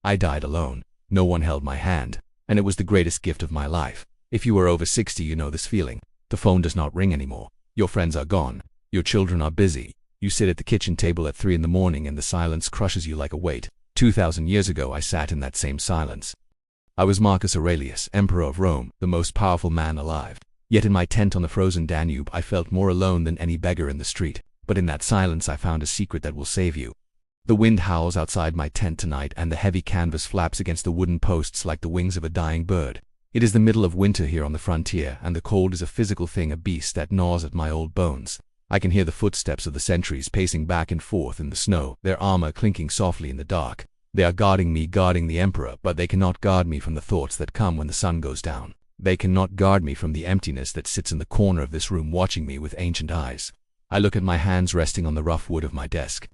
I died alone. No one held my hand, and it was the greatest gift of my life. If you are over 60, you know this feeling. The phone does not ring anymore. Your friends are gone. Your children are busy. You sit at the kitchen table at 3 in the morning and the silence crushes you like a weight. 2,000 years ago I sat in that same silence. I was Marcus Aurelius, Emperor of Rome, the most powerful man alive. Yet in my tent on the frozen Danube I felt more alone than any beggar in the street. But in that silence I found a secret that will save you. The wind howls outside my tent tonight and the heavy canvas flaps against the wooden posts like the wings of a dying bird. It is the middle of winter here on the frontier, and the cold is a physical thing, a beast that gnaws at my old bones. I can hear the footsteps of the sentries pacing back and forth in the snow, their armor clinking softly in the dark. They are guarding me, guarding the emperor, but they cannot guard me from the thoughts that come when the sun goes down. They cannot guard me from the emptiness that sits in the corner of this room watching me with ancient eyes. I look at my hands resting on the rough wood of my desk.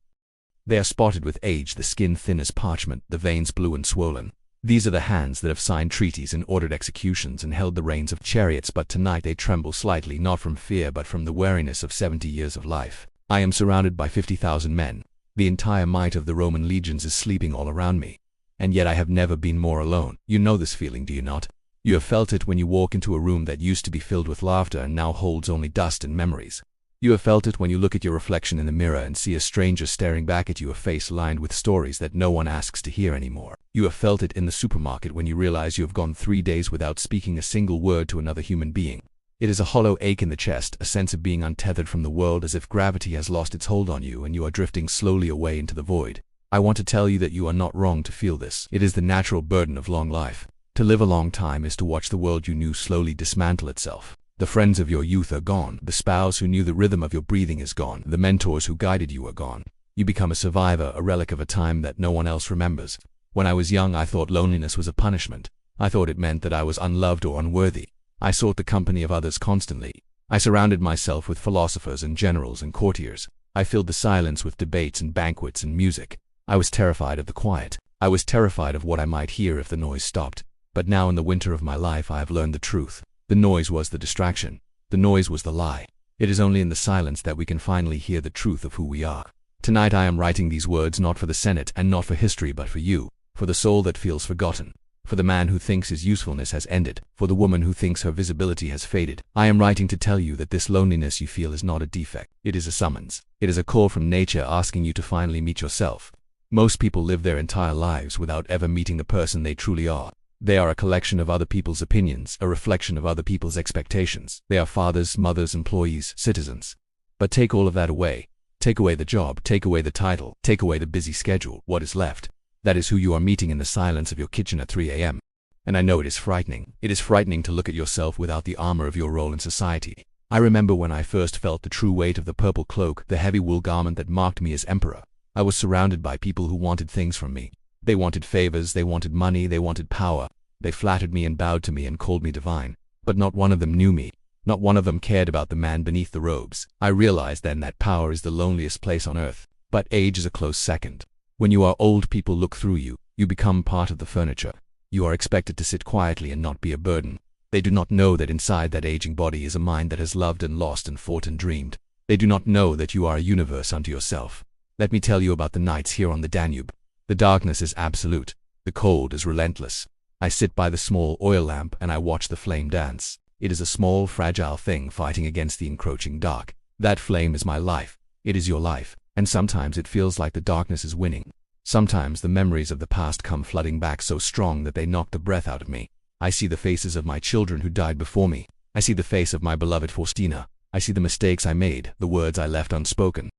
They are spotted with age, the skin thin as parchment, the veins blue and swollen. These are the hands that have signed treaties and ordered executions and held the reins of chariots, but tonight they tremble slightly, not from fear but from the weariness of 70 years of life. I am surrounded by 50,000 men. The entire might of the Roman legions is sleeping all around me. And yet I have never been more alone. You know this feeling, do you not? You have felt it when you walk into a room that used to be filled with laughter and now holds only dust and memories. You have felt it when you look at your reflection in the mirror and see a stranger staring back at you, a face lined with stories that no one asks to hear anymore. You have felt it in the supermarket when you realize you have gone 3 days without speaking a single word to another human being. It is a hollow ache in the chest, a sense of being untethered from the world, as if gravity has lost its hold on you and you are drifting slowly away into the void. I want to tell you that you are not wrong to feel this. It is the natural burden of long life. To live a long time is to watch the world you knew slowly dismantle itself. The friends of your youth are gone. The spouse who knew the rhythm of your breathing is gone. The mentors who guided you are gone. You become a survivor, a relic of a time that no one else remembers. When I was young, I thought loneliness was a punishment. I thought it meant that I was unloved or unworthy. I sought the company of others constantly. I surrounded myself with philosophers and generals and courtiers. I filled the silence with debates and banquets and music. I was terrified of the quiet. I was terrified of what I might hear if the noise stopped. But now in the winter of my life I have learned the truth. The noise was the distraction. The noise was the lie. It is only in the silence that we can finally hear the truth of who we are. Tonight I am writing these words not for the Senate and not for history but for you, for the soul that feels forgotten, for the man who thinks his usefulness has ended, for the woman who thinks her visibility has faded. I am writing to tell you that this loneliness you feel is not a defect. It is a summons. It is a call from nature asking you to finally meet yourself. Most people live their entire lives without ever meeting the person they truly are. They are a collection of other people's opinions, a reflection of other people's expectations. They are fathers, mothers, employees, citizens. But take all of that away. Take away the job, take away the title, take away the busy schedule. What is left? That is who you are meeting in the silence of your kitchen at 3 a.m. And I know it is frightening. It is frightening to look at yourself without the armor of your role in society. I remember when I first felt the true weight of the purple cloak, the heavy wool garment that marked me as emperor. I was surrounded by people who wanted things from me. They wanted favors, they wanted money, they wanted power. They flattered me and bowed to me and called me divine. But not one of them knew me. Not one of them cared about the man beneath the robes. I realized then that power is the loneliest place on earth. But age is a close second. When you are old, people look through you. You become part of the furniture. You are expected to sit quietly and not be a burden. They do not know that inside that aging body is a mind that has loved and lost and fought and dreamed. They do not know that you are a universe unto yourself. Let me tell you about the nights here on the Danube. The darkness is absolute. The cold is relentless. I sit by the small oil lamp and I watch the flame dance. It is a small, fragile thing fighting against the encroaching dark. That flame is my life. It is your life. And sometimes it feels like the darkness is winning. Sometimes the memories of the past come flooding back so strong that they knock the breath out of me. I see the faces of my children who died before me. I see the face of my beloved Faustina. I see the mistakes I made, the words I left unspoken.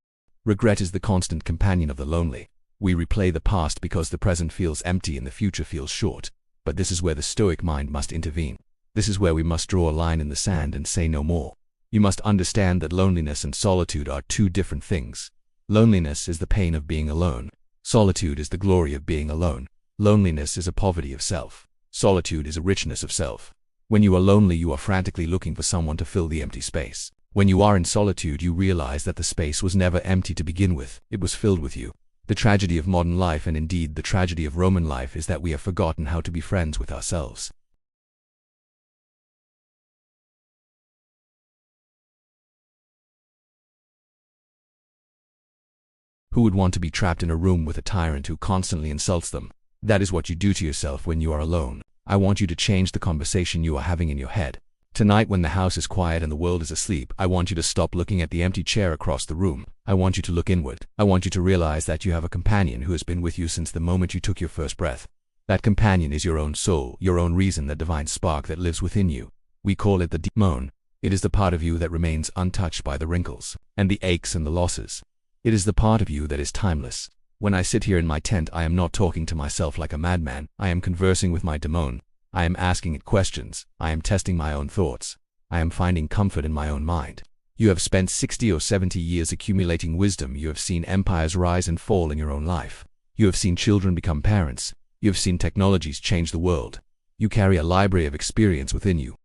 Regret is the constant companion of the lonely. We replay the past because the present feels empty and the future feels short. But this is where the Stoic mind must intervene. This is where we must draw a line in the sand and say no more. You must understand that loneliness and solitude are two different things. Loneliness is the pain of being alone. Solitude is the glory of being alone. Loneliness is a poverty of self. Solitude is a richness of self. When you are lonely, you are frantically looking for someone to fill the empty space. When you are in solitude, you realize that the space was never empty to begin with. It was filled with you. The tragedy of modern life, and indeed the tragedy of Roman life, is that we have forgotten how to be friends with ourselves. Who would want to be trapped in a room with a tyrant who constantly insults them? That is what you do to yourself when you are alone. I want you to change the conversation you are having in your head. Tonight, when the house is quiet and the world is asleep, I want you to stop looking at the empty chair across the room. I want you to look inward. I want you to realize that you have a companion who has been with you since the moment you took your first breath. That companion is your own soul, your own reason, that divine spark that lives within you. We call it the demon. It is the part of you that remains untouched by the wrinkles and the aches and the losses. It is the part of you that is timeless. When I sit here in my tent, I am not talking to myself like a madman. I am conversing with my demon. I am asking it questions. I am testing my own thoughts. I am finding comfort in my own mind. You have spent 60 or 70 years accumulating wisdom. You have seen empires rise and fall in your own life. You have seen children become parents. You have seen technologies change the world. You carry a library of experience within you.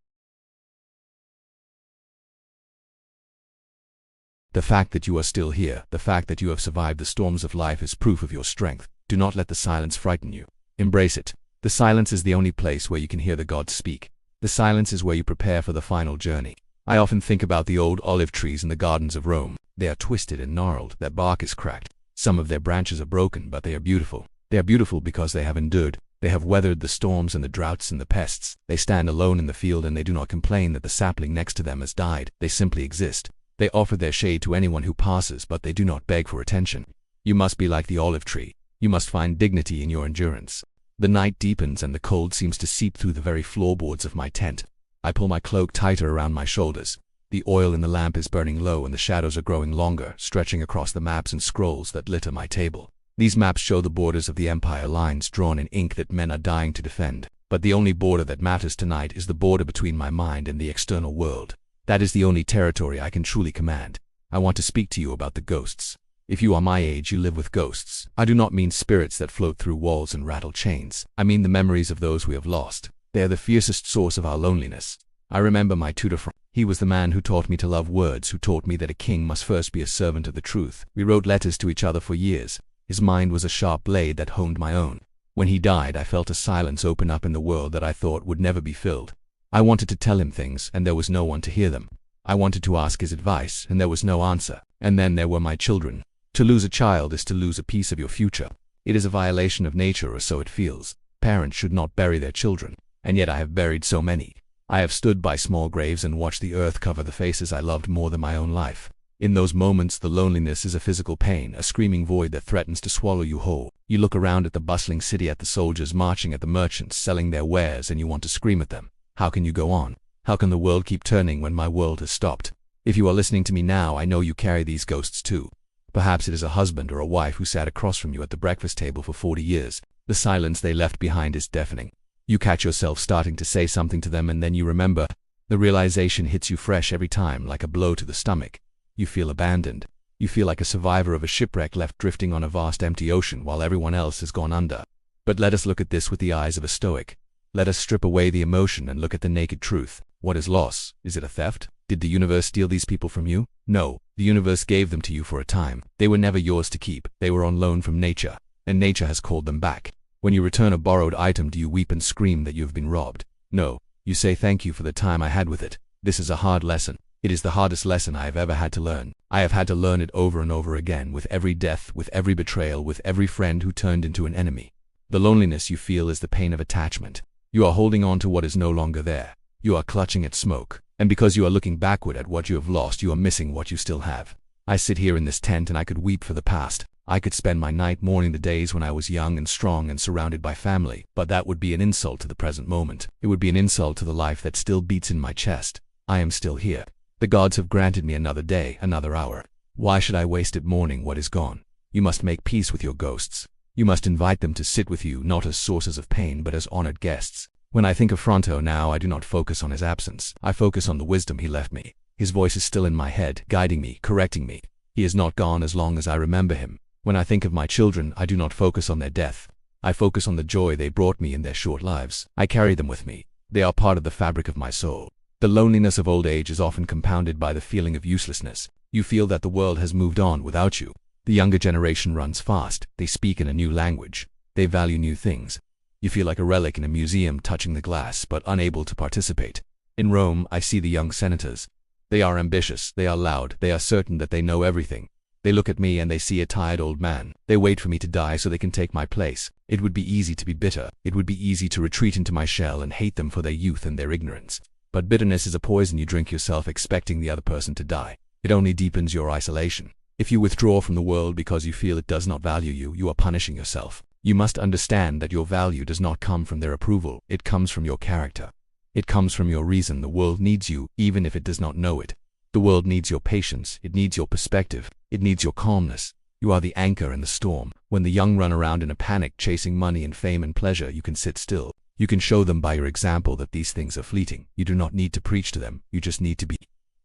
The fact that you are still here, the fact that you have survived the storms of life, is proof of your strength. Do not let the silence frighten you. Embrace it. The silence is the only place where you can hear the gods speak. The silence is where you prepare for the final journey. I often think about the old olive trees in the gardens of Rome. They are twisted and gnarled. Their bark is cracked. Some of their branches are broken, but they are beautiful. They are beautiful because they have endured. They have weathered the storms and the droughts and the pests. They stand alone in the field, and they do not complain that the sapling next to them has died. They simply exist. They offer their shade to anyone who passes, but they do not beg for attention. You must be like the olive tree. You must find dignity in your endurance. The night deepens and the cold seems to seep through the very floorboards of my tent. I pull my cloak tighter around my shoulders. The oil in the lamp is burning low and the shadows are growing longer, stretching across the maps and scrolls that litter my table. These maps show the borders of the empire, lines drawn in ink that men are dying to defend. But the only border that matters tonight is the border between my mind and the external world. That is the only territory I can truly command. I want to speak to you about the ghosts. If you are my age, you live with ghosts. I do not mean spirits that float through walls and rattle chains. I mean the memories of those we have lost. They are the fiercest source of our loneliness. I remember my tutor. He was the man who taught me to love words, who taught me that a king must first be a servant of the truth. We wrote letters to each other for years. His mind was a sharp blade that honed my own. When he died, I felt a silence open up in the world that I thought would never be filled. I wanted to tell him things, and there was no one to hear them. I wanted to ask his advice, and there was no answer. And then there were my children. To lose a child is to lose a piece of your future. It is a violation of nature, or so it feels. Parents should not bury their children. And yet I have buried so many. I have stood by small graves and watched the earth cover the faces I loved more than my own life. In those moments, the loneliness is a physical pain, a screaming void that threatens to swallow you whole. You look around at the bustling city, at the soldiers marching, at the merchants selling their wares, and you want to scream at them. How can you go on? How can the world keep turning when my world has stopped? If you are listening to me now, I know you carry these ghosts too. Perhaps it is a husband or a wife who sat across from you at the breakfast table for 40 years. The silence they left behind is deafening. You catch yourself starting to say something to them, and then you remember. The realization hits you fresh every time, like a blow to the stomach. You feel abandoned. You feel like a survivor of a shipwreck left drifting on a vast empty ocean while everyone else has gone under. But let us look at this with the eyes of a Stoic. Let us strip away the emotion and look at the naked truth. What is loss? Is it a theft? Did the universe steal these people from you? No, the universe gave them to you for a time. They were never yours to keep. They were on loan from nature, and nature has called them back. When you return a borrowed item, do you weep and scream that you have been robbed? No, you say thank you for the time I had with it. This is a hard lesson. It is the hardest lesson I have ever had to learn. I have had to learn it over and over again, with every death, with every betrayal, with every friend who turned into an enemy. The loneliness you feel is the pain of attachment. You are holding on to what is no longer there. You are clutching at smoke. And because you are looking backward at what you have lost, you are missing what you still have. I sit here in this tent and I could weep for the past. I could spend my night mourning the days when I was young and strong and surrounded by family, but that would be an insult to the present moment. It would be an insult to the life that still beats in my chest. I am still here. The gods have granted me another day, another hour. Why should I waste it mourning what is gone? You must make peace with your ghosts. You must invite them to sit with you, not as sources of pain, but as honored guests. When I think of Fronto now, I do not focus on his absence. I focus on the wisdom he left me. His voice is still in my head, guiding me, correcting me. He is not gone as long as I remember him. When I think of my children, I do not focus on their death. I focus on the joy they brought me in their short lives. I carry them with me. They are part of the fabric of my soul. The loneliness of old age is often compounded by the feeling of uselessness. You feel that the world has moved on without you. The younger generation runs fast. They speak in a new language. They value new things. You feel like a relic in a museum, touching the glass, but unable to participate. In Rome, I see the young senators. They are ambitious, they are loud, they are certain that they know everything. They look at me and they see a tired old man. They wait for me to die so they can take my place. It would be easy to be bitter. It would be easy to retreat into my shell and hate them for their youth and their ignorance. But bitterness is a poison you drink yourself expecting the other person to die. It only deepens your isolation. If you withdraw from the world because you feel it does not value you, you are punishing yourself. You must understand that your value does not come from their approval. It comes from your character. It comes from your reason. The world needs you, even if it does not know it. The world needs your patience. It needs your perspective. It needs your calmness. You are the anchor in the storm. When the young run around in a panic chasing money and fame and pleasure, you can sit still. You can show them by your example that these things are fleeting. You do not need to preach to them. You just need to be.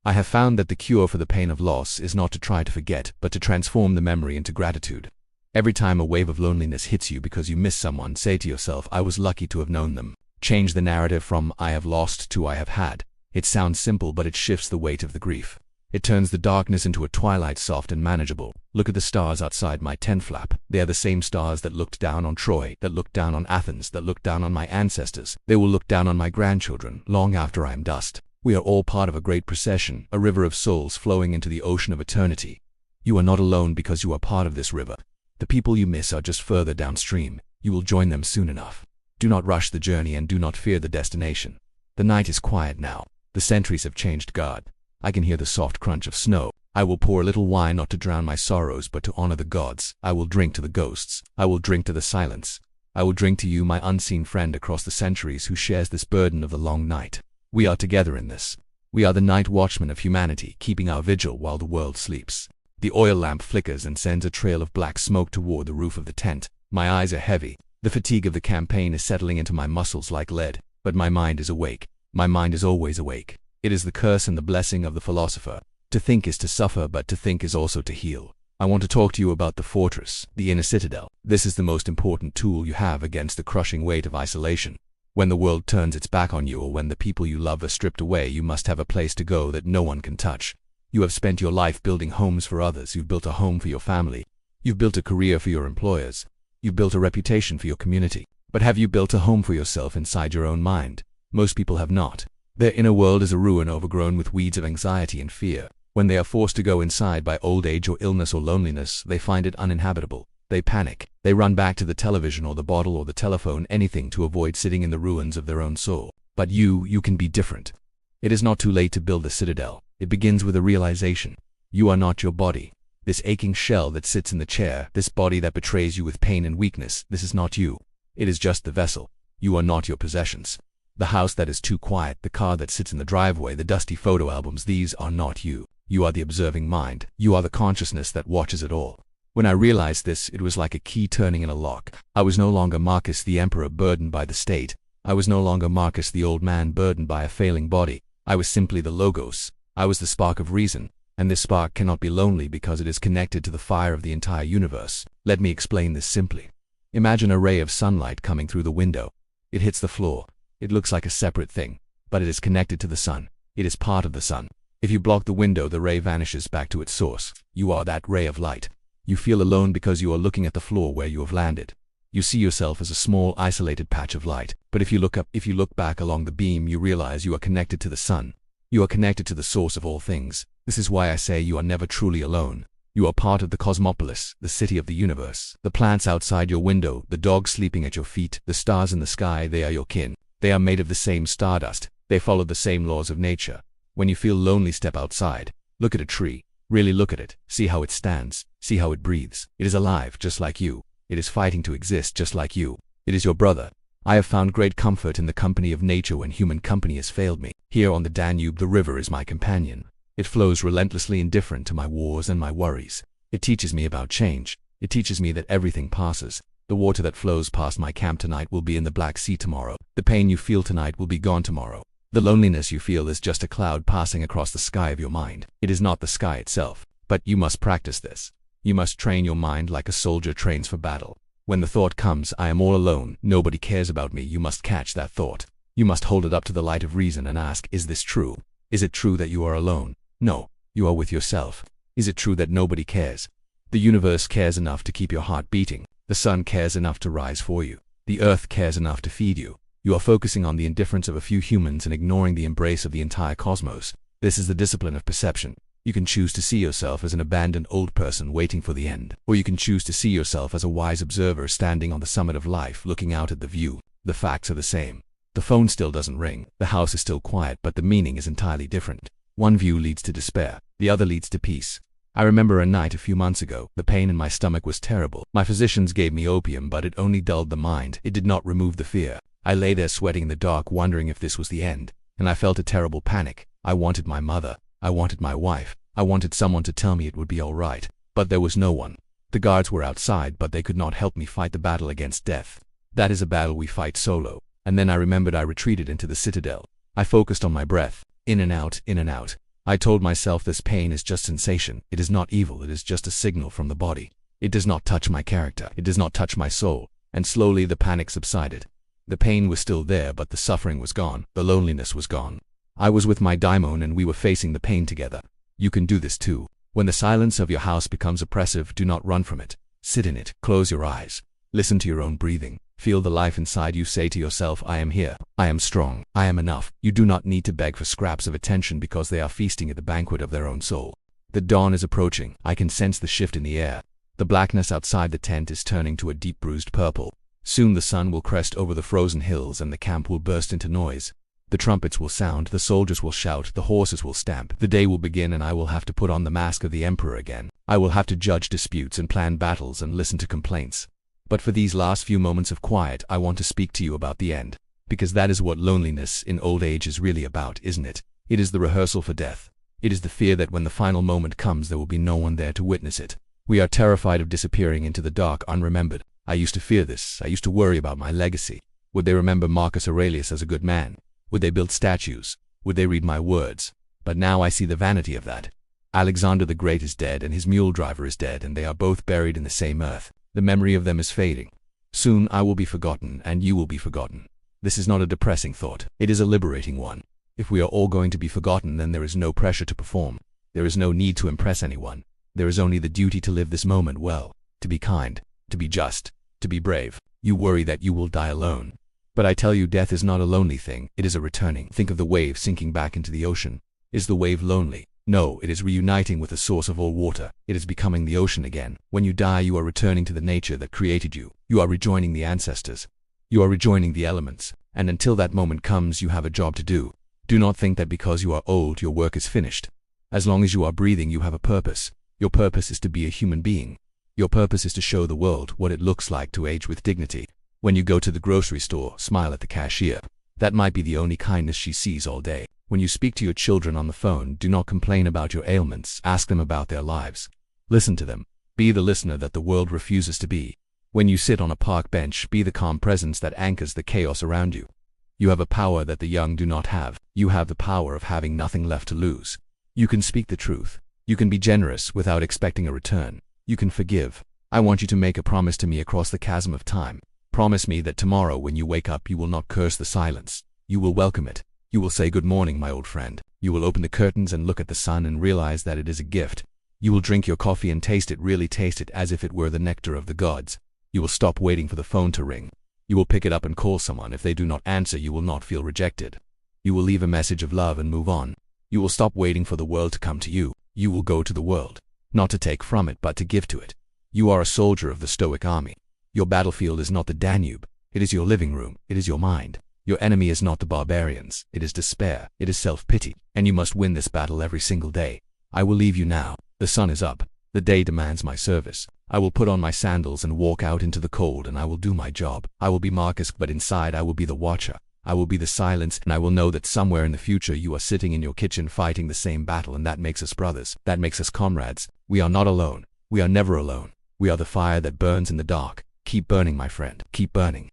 I have found that the cure for the pain of loss is not to try to forget, but to transform the memory into gratitude. Every time a wave of loneliness hits you because you miss someone, say to yourself, I was lucky to have known them. Change the narrative from I have lost to I have had. It sounds simple, but it shifts the weight of the grief. It turns the darkness into a twilight soft and manageable. Look at the stars outside my tent flap. They are the same stars that looked down on Troy, that looked down on Athens, that looked down on my ancestors. They will look down on my grandchildren long after I am dust. We are all part of a great procession, a river of souls flowing into the ocean of eternity. You are not alone because you are part of this river. The people you miss are just further downstream. You will join them soon enough. Do not rush the journey and do not fear the destination. The night is quiet now. The centuries have changed guard. I can hear the soft crunch of snow. I will pour a little wine not to drown my sorrows but to honor the gods. I will drink to the ghosts. I will drink to the silence. I will drink to you, my unseen friend across the centuries who shares this burden of the long night. We are together in this. We are the night watchmen of humanity, keeping our vigil while the world sleeps. The oil lamp flickers and sends a trail of black smoke toward the roof of the tent. My eyes are heavy. The fatigue of the campaign is settling into my muscles like lead, but my mind is awake. My mind is always awake. It is the curse and the blessing of the philosopher. To think is to suffer, but to think is also to heal. I want to talk to you about the fortress, the inner citadel. This is the most important tool you have against the crushing weight of isolation. When the world turns its back on you or when the people you love are stripped away, you must have a place to go that no one can touch. You have spent your life building homes for others. You've built a home for your family. You've built a career for your employers. You've built a reputation for your community. But have you built a home for yourself inside your own mind? Most people have not. Their inner world is a ruin overgrown with weeds of anxiety and fear. When they are forced to go inside by old age or illness or loneliness, they find it uninhabitable. They panic. They run back to the television or the bottle or the telephone, anything to avoid sitting in the ruins of their own soul. But you can be different. It is not too late to build a citadel. It begins with a realization. You are not your body. This aching shell that sits in the chair, this body that betrays you with pain and weakness, this is not you. It is just the vessel. You are not your possessions. The house that is too quiet, the car that sits in the driveway, the dusty photo albums, these are not you. You are the observing mind. You are the consciousness that watches it all. When I realized this, it was like a key turning in a lock. I was no longer Marcus the emperor burdened by the state. I was no longer Marcus the old man burdened by a failing body. I was simply the logos. I was the spark of reason. And this spark cannot be lonely because it is connected to the fire of the entire universe. Let me explain this simply. Imagine a ray of sunlight coming through the window. It hits the floor. It looks like a separate thing, but it is connected to the sun. It is part of the sun. If you block the window, the ray vanishes back to its source. You are that ray of light. You feel alone because you are looking at the floor where you have landed. You see yourself as a small, isolated patch of light. But if you look back along the beam, you realize you are connected to the sun. You are connected to the source of all things. This is why I say you are never truly alone. You are part of the cosmopolis, the city of the universe. The plants outside your window, the dog sleeping at your feet, the stars in the sky, they are your kin. They are made of the same stardust. They follow the same laws of nature. When you feel lonely, step outside. Look at a tree. Really look at it. See how it stands. See how it breathes. It is alive, just like you. It is fighting to exist, just like you. It is your brother. I have found great comfort in the company of nature when human company has failed me. Here on the Danube, the river is my companion. It flows relentlessly, indifferent to my wars and my worries. It teaches me about change. It teaches me that everything passes. The water that flows past my camp tonight will be in the Black Sea tomorrow. The pain you feel tonight will be gone tomorrow. The loneliness you feel is just a cloud passing across the sky of your mind. It is not the sky itself. But you must practice this. You must train your mind like a soldier trains for battle. When the thought comes, I am all alone, nobody cares about me, you must catch that thought. You must hold it up to the light of reason and ask, is this true? Is it true that you are alone? No, you are with yourself. Is it true that nobody cares? The universe cares enough to keep your heart beating. The sun cares enough to rise for you. The earth cares enough to feed you. You are focusing on the indifference of a few humans and ignoring the embrace of the entire cosmos. This is the discipline of perception. You can choose to see yourself as an abandoned old person waiting for the end, or you can choose to see yourself as a wise observer standing on the summit of life looking out at the view. The facts are the same. The phone still doesn't ring, the house is still quiet, but the meaning is entirely different. One view leads to despair, the other leads to peace. I remember a night a few months ago. The pain in my stomach was terrible. My physicians gave me opium, but it only dulled the mind. It did not remove the fear. I lay there sweating in the dark, wondering if this was the end, and I felt a terrible panic. I wanted my mother. I wanted my wife. I wanted someone to tell me it would be all right, but there was no one. The guards were outside, but they could not help me fight the battle against death. That is a battle we fight solo. And then I remembered I retreated into the Citadel. I focused on my breath, in and out, in and out. I told myself this pain is just sensation. It is not evil, it is just a signal from the body. It does not touch my character, it does not touch my soul. And slowly the panic subsided. The pain was still there, but the suffering was gone, the loneliness was gone. I was with my daimon and we were facing the pain together. You can do this too. When the silence of your house becomes oppressive, do not run from it. Sit in it, close your eyes. Listen to your own breathing. Feel the life inside you. Say to yourself, I am here. I am strong. I am enough. You do not need to beg for scraps of attention because they are feasting at the banquet of their own soul. The dawn is approaching. I can sense the shift in the air. The blackness outside the tent is turning to a deep bruised purple. Soon the sun will crest over the frozen hills and the camp will burst into noise. The trumpets will sound, the soldiers will shout, the horses will stamp. The day will begin and I will have to put on the mask of the emperor again. I will have to judge disputes and plan battles and listen to complaints. But for these last few moments of quiet, I want to speak to you about the end. Because that is what loneliness in old age is really about, isn't it? It is the rehearsal for death. It is the fear that when the final moment comes, there will be no one there to witness it. We are terrified of disappearing into the dark unremembered. I used to fear this. I used to worry about my legacy. Would they remember Marcus Aurelius as a good man? Would they build statues? Would they read my words? But now I see the vanity of that. Alexander the Great is dead and his mule driver is dead, and they are both buried in the same earth. The memory of them is fading. Soon I will be forgotten and you will be forgotten. This is not a depressing thought. It is a liberating one. If we are all going to be forgotten, then there is no pressure to perform. There is no need to impress anyone. There is only the duty to live this moment well, to be kind, to be just, to be brave. You worry that you will die alone. But I tell you, death is not a lonely thing. It is a returning. Think of the wave sinking back into the ocean. Is the wave lonely? No, it is reuniting with the source of all water. It is becoming the ocean again. When you die, you are returning to the nature that created you. You are rejoining the ancestors. You are rejoining the elements. And until that moment comes, you have a job to do. Do not think that because you are old, your work is finished. As long as you are breathing, you have a purpose. Your purpose is to be a human being. Your purpose is to show the world what it looks like to age with dignity. When you go to the grocery store, smile at the cashier. That might be the only kindness she sees all day. When you speak to your children on the phone, do not complain about your ailments. Ask them about their lives. Listen to them. Be the listener that the world refuses to be. When you sit on a park bench, be the calm presence that anchors the chaos around you. You have a power that the young do not have. You have the power of having nothing left to lose. You can speak the truth. You can be generous without expecting a return. You can forgive. I want you to make a promise to me across the chasm of time. Promise me that tomorrow when you wake up, you will not curse the silence. You will welcome it. You will say, "Good morning, my old friend." You will open the curtains and look at the sun and realize that it is a gift. You will drink your coffee and taste it, really taste it as if it were the nectar of the gods. You will stop waiting for the phone to ring. You will pick it up and call someone. If they do not answer, you will not feel rejected. You will leave a message of love and move on. You will stop waiting for the world to come to you. You will go to the world, not to take from it, but to give to it. You are a soldier of the Stoic army. Your battlefield is not the Danube. It is your living room. It is your mind. Your enemy is not the barbarians. It is despair. It is self-pity. And you must win this battle every single day. I will leave you now. The sun is up. The day demands my service. I will put on my sandals and walk out into the cold, and I will do my job. I will be Marcus, but inside I will be the watcher. I will be the silence, and I will know that somewhere in the future you are sitting in your kitchen fighting the same battle, and that makes us brothers. That makes us comrades. We are not alone. We are never alone. We are the fire that burns in the dark. Keep burning, my friend. Keep burning.